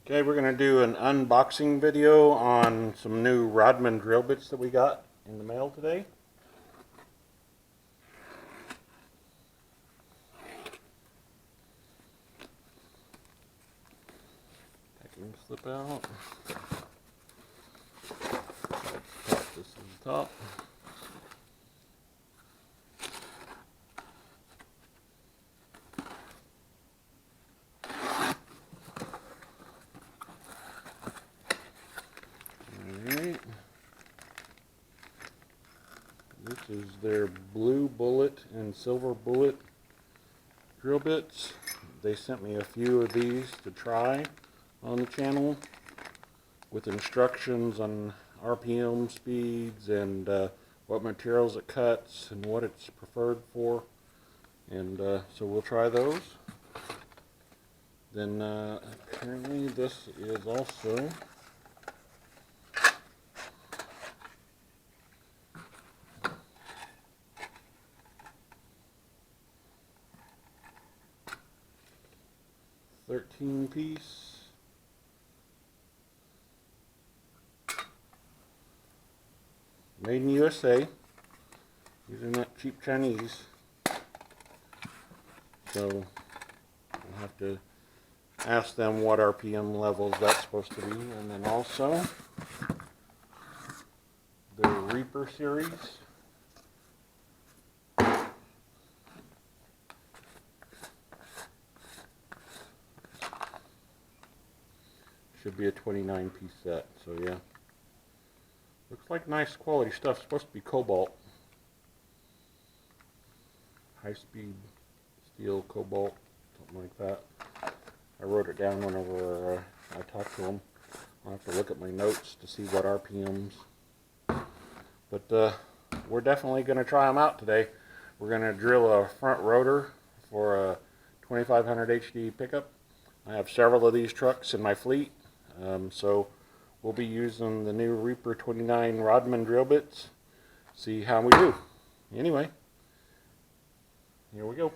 Okay, we're going to do an unboxing video on some new Rodman drill bits that we got in the mail today. Packing slip out. Pop this on the top. Alright. This is their blue bullet and silver bullet drill bits. They sent me a few of these to try on the channel with instructions on RPM speeds and what materials it cuts and what it's preferred for. And so we'll try those. Then apparently this is also $13-piece. Made in USA. These are not cheap Chinese. So we'll have to ask them what RPM levels that's supposed to be. And then also the Reaper series. Should be a 29-piece set, so yeah. Looks like nice quality stuff. Supposed to be cobalt. High-speed steel, cobalt, something like that. I wrote it down whenever I talked to them. I'll have to look at my notes to see what RPMs. But we're definitely going to try them out today. We're going to drill a front rotor for a 2500 HD pickup. I have several of these trucks in my fleet. So we'll be using the new Reaper 29 Rodman drill bits. See how we do. Anyway, here we go.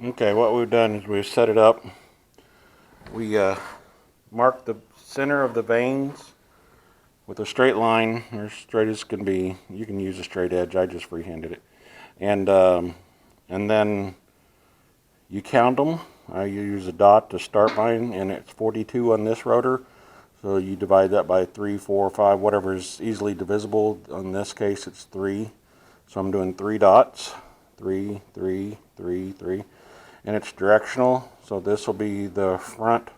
Okay, what we've done is we've set it up. We marked the center of the vanes with a straight line, or as straight as can be. You can use a straight edge. I just freehanded it, and then you count them. I use a dot to start mine, and it's 42 on this rotor. So you divide that by 3, 4, 5, whatever is easily divisible. In this case, it's 3. So I'm doing 3 dots, 3, 3, 3, 3, and it's directional. So this will be the front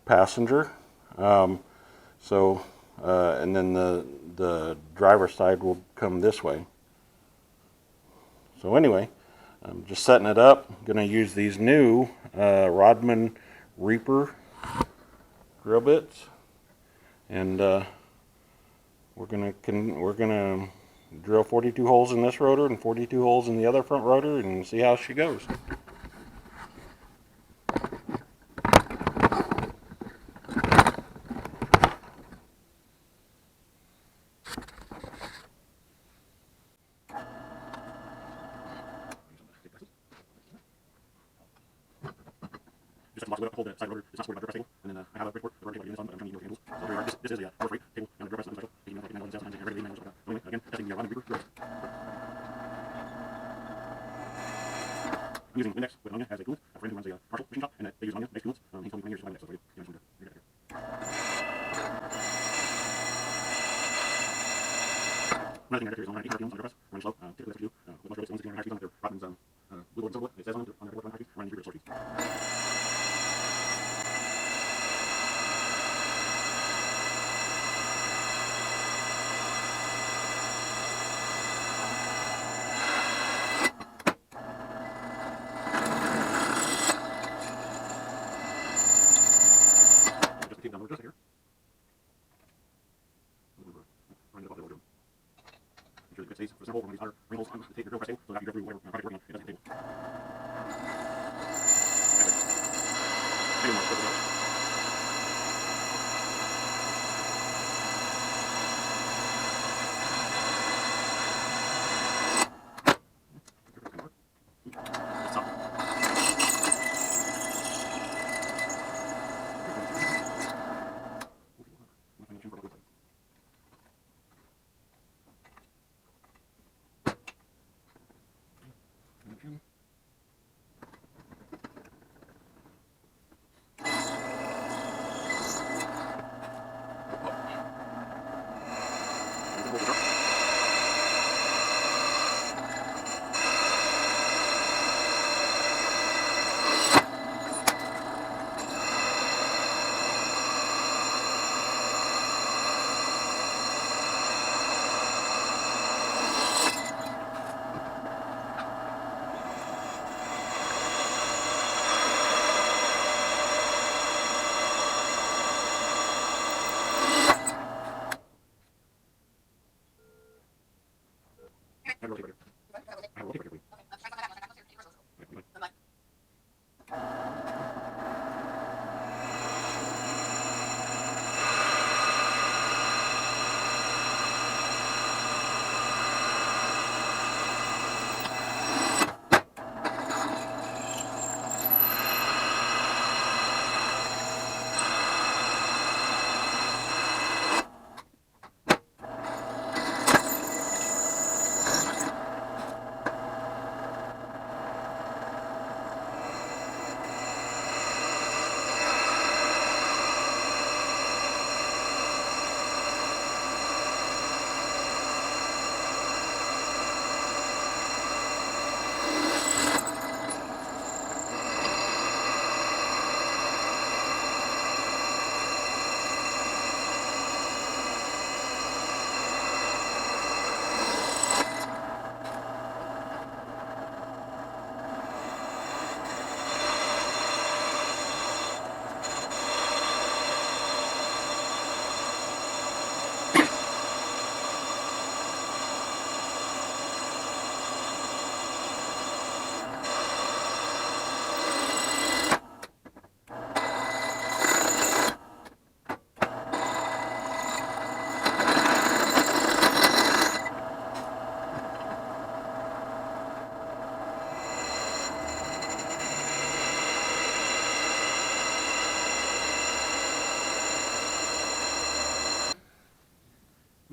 passenger. And then the driver's side will come this way. So anyway, I'm just setting it up. I'm going to use these new Rodman Reaper drill bits, and we're gonna drill 42 holes in this rotor and 42 holes in the other front rotor and see how she goes. Just have to hold the side rotor. It's not supported by drill press table, and then I have a report the rotor table units on, but I'm trying to use those handles. So this is the rotor freight table and the drill press special. You can like 9 sales and everything manuals like that. So anyway, again, testing the Rodman Reaper drill. I'm using Windex with ammonia as a coolant. A friend who runs a partial machine shop, and they use ammonia makes coolants. He told me 20 years to buy Windex, so for you. You know, another thing I got here is on 8 RPMs on the drill press. Running slow. Typically that's what you do. With most robots, the ones that high speeds on their Rodman's blue board and silver. It says on their board high speeds. Running Reaper at slow speeds. Just take down the just here. Running it above the order. Make sure the bit stays for the center hole. One of these outer ring holes on to take your drill press table, so that after you go through whatever project you're working on, it doesn't hit the table. Maybe more.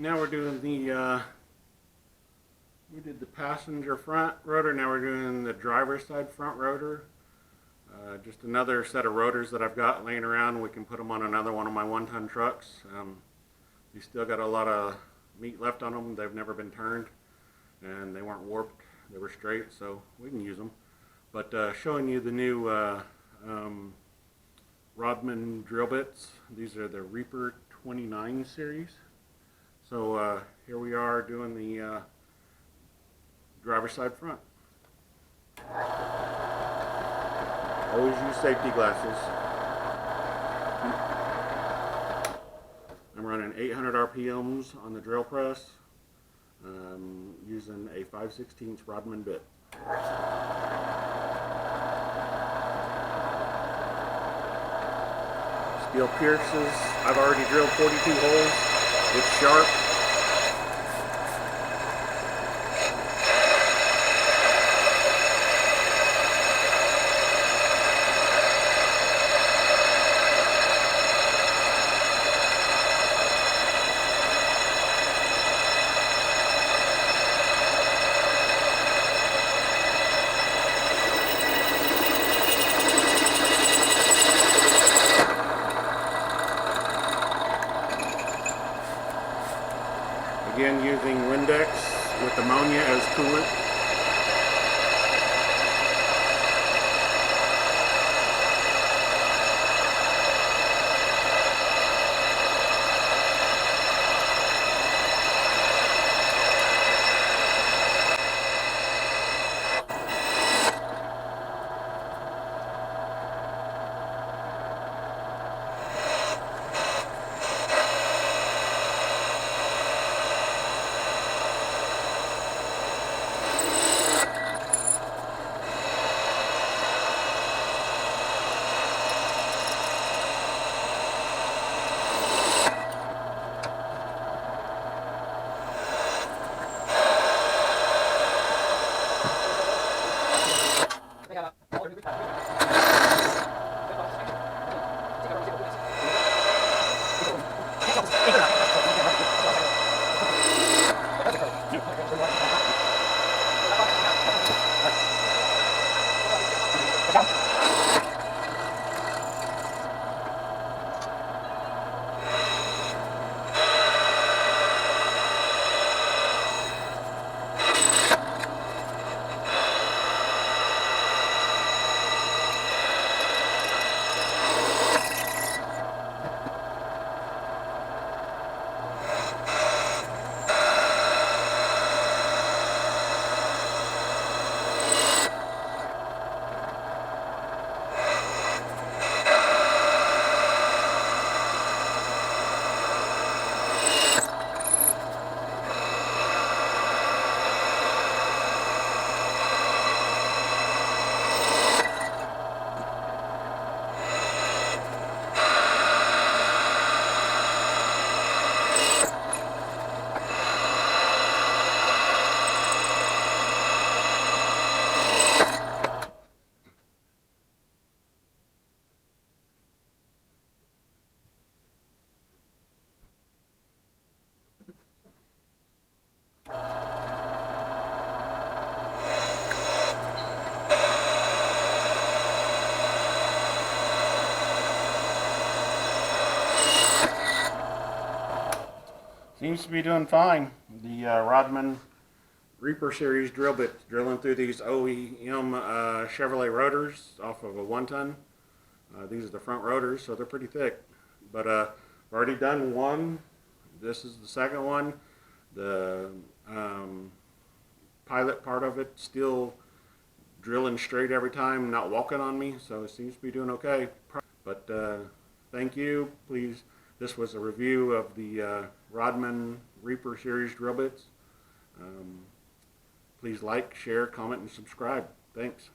Now we're doing the we did the passenger front rotor. Now we're doing the driver's side front rotor. Just another set of rotors that I've got laying around. We can put them on another one of my 1-ton trucks. We still got a lot of meat left on them. They've never been turned, and they weren't warped. They were straight, so we can use them. But showing you the new Rodman drill bits. These are the Reaper 29 series. So here we are doing the driver's side front. Always use safety glasses. I'm running 800 RPMs on the drill press. Using a 5/16 Rodman bit. Steel pierces. I've already drilled 42 holes. It's sharp. Again, using Windex with ammonia as coolant. Seems to be doing fine. The Rodman Reaper series drill bit drilling through these OEM Chevrolet rotors off of a 1-ton. These are the front rotors, so they're pretty thick. But I've already done one. This is the second one. The pilot part of it still drilling straight every time, not walking on me, so it seems to be doing okay. But thank you. Please, this was a review of the Rodman Reaper series drill bits. Please like, share, comment, and subscribe. Thanks.